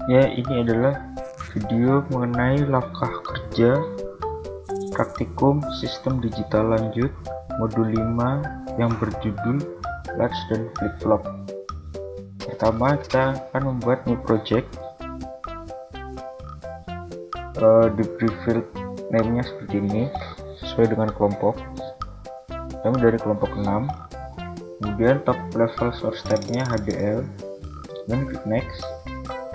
Ya, ini adalah video mengenai langkah kerja praktikum sistem digital lanjut modul 5 yang berjudul Latch dan Flip-Flop. Pertama, kita akan membuat new project. Di field name-nya seperti ini, sesuai dengan kelompok. Kami dari kelompok 6. Kemudian top level source type-nya HDL, dan klik next.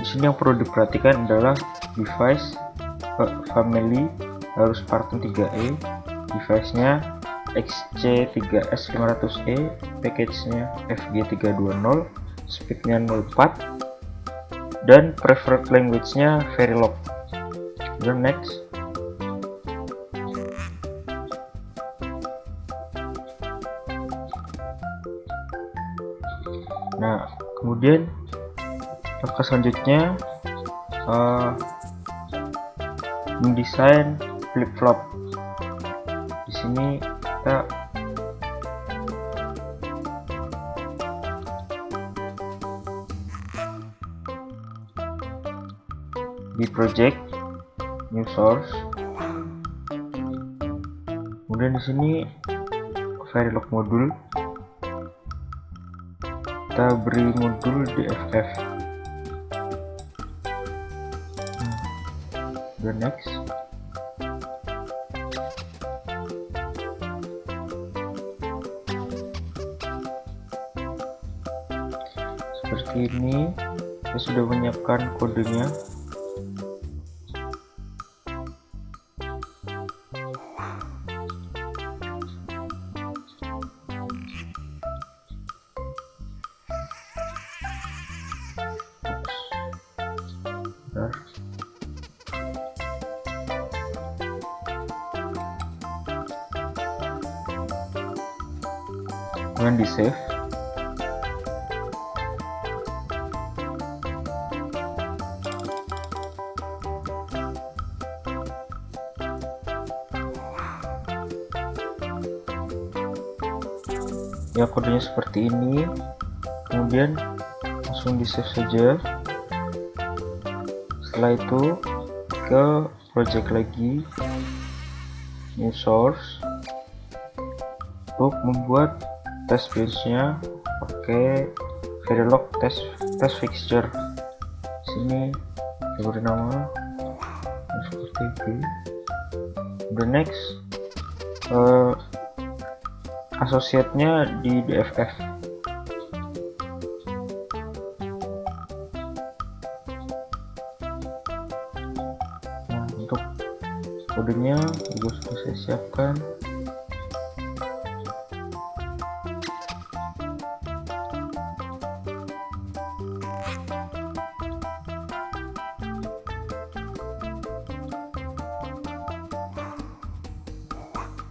Di sini yang perlu diperhatikan adalah device family harus Spartan 3E, device-nya XC3S500E, package-nya FG320, speed-nya 04, dan preferred language-nya Verilog. Dan next. Nah, kemudian langkah selanjutnya mendesain flip-flop. Di sini kita di project new source, kemudian di sini Verilog modul, kita beri modul DFF. Dan next. Seperti ini, saya sudah menyiapkan kodenya. Kemudian di save. Ya, kodenya seperti ini. Kemudian langsung di save saja. Setelah itu ke project lagi, new source, untuk membuat test bench-nya pakai Verilog test fixture. Sini kita beri nama seperti itu. The next, associate-nya di DFF. Nah, untuk kodenya juga sudah saya siapkan.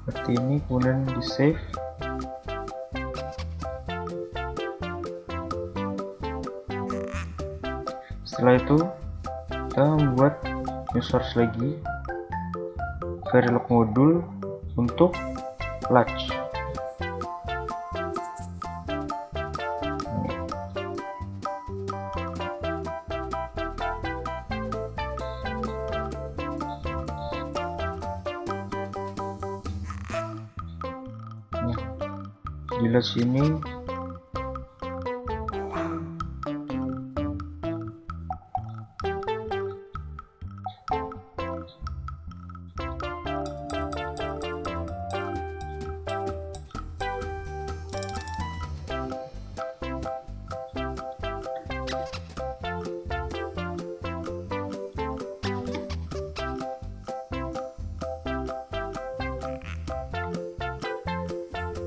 Seperti ini, kemudian di save. Setelah itu kita membuat new source lagi, Verilog modul untuk Latch. Di Latch ini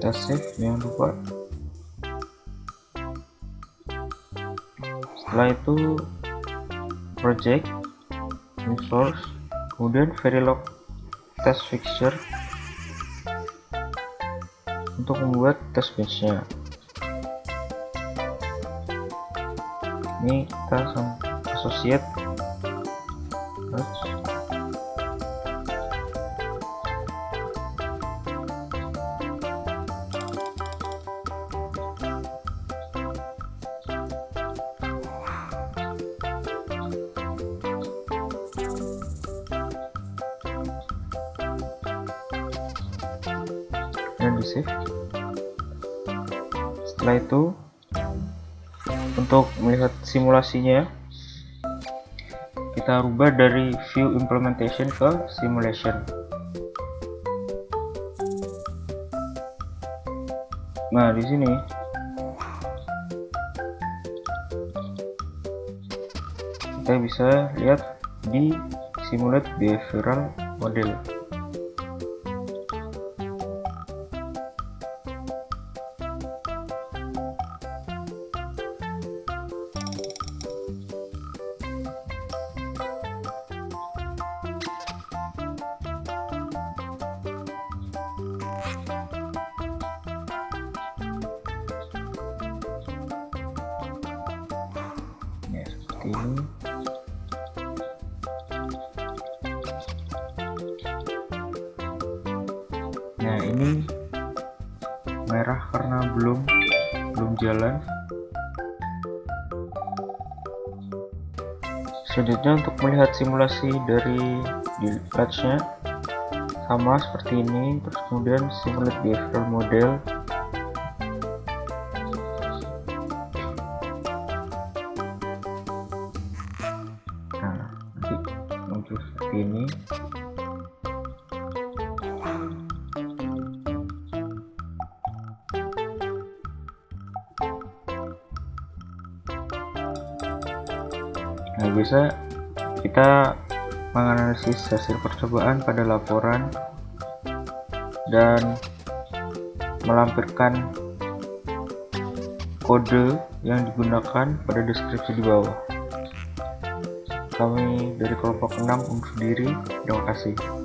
kita save, jangan lupa. Setelah itu project new source, kemudian Verilog test fixture untuk membuat test bench-nya. Ini kita associate. dan di save. Setelah itu, untuk melihat simulasinya, kita rubah dari view implementation ke simulation. Nah, di sini kita bisa lihat di simulate behavioral model. Seperti ini. Nah, ini merah karena belum jalan. Selanjutnya, untuk melihat simulasi dari di latch-nya sama seperti ini, terus kemudian simulate behavioral model. Nah, nanti muncul seperti ini. Nah, bisa kita menganalisis hasil percobaan pada laporan dan melampirkan kode yang digunakan pada deskripsi di bawah. Kami dari kelompok 6 undur diri. Terima kasih.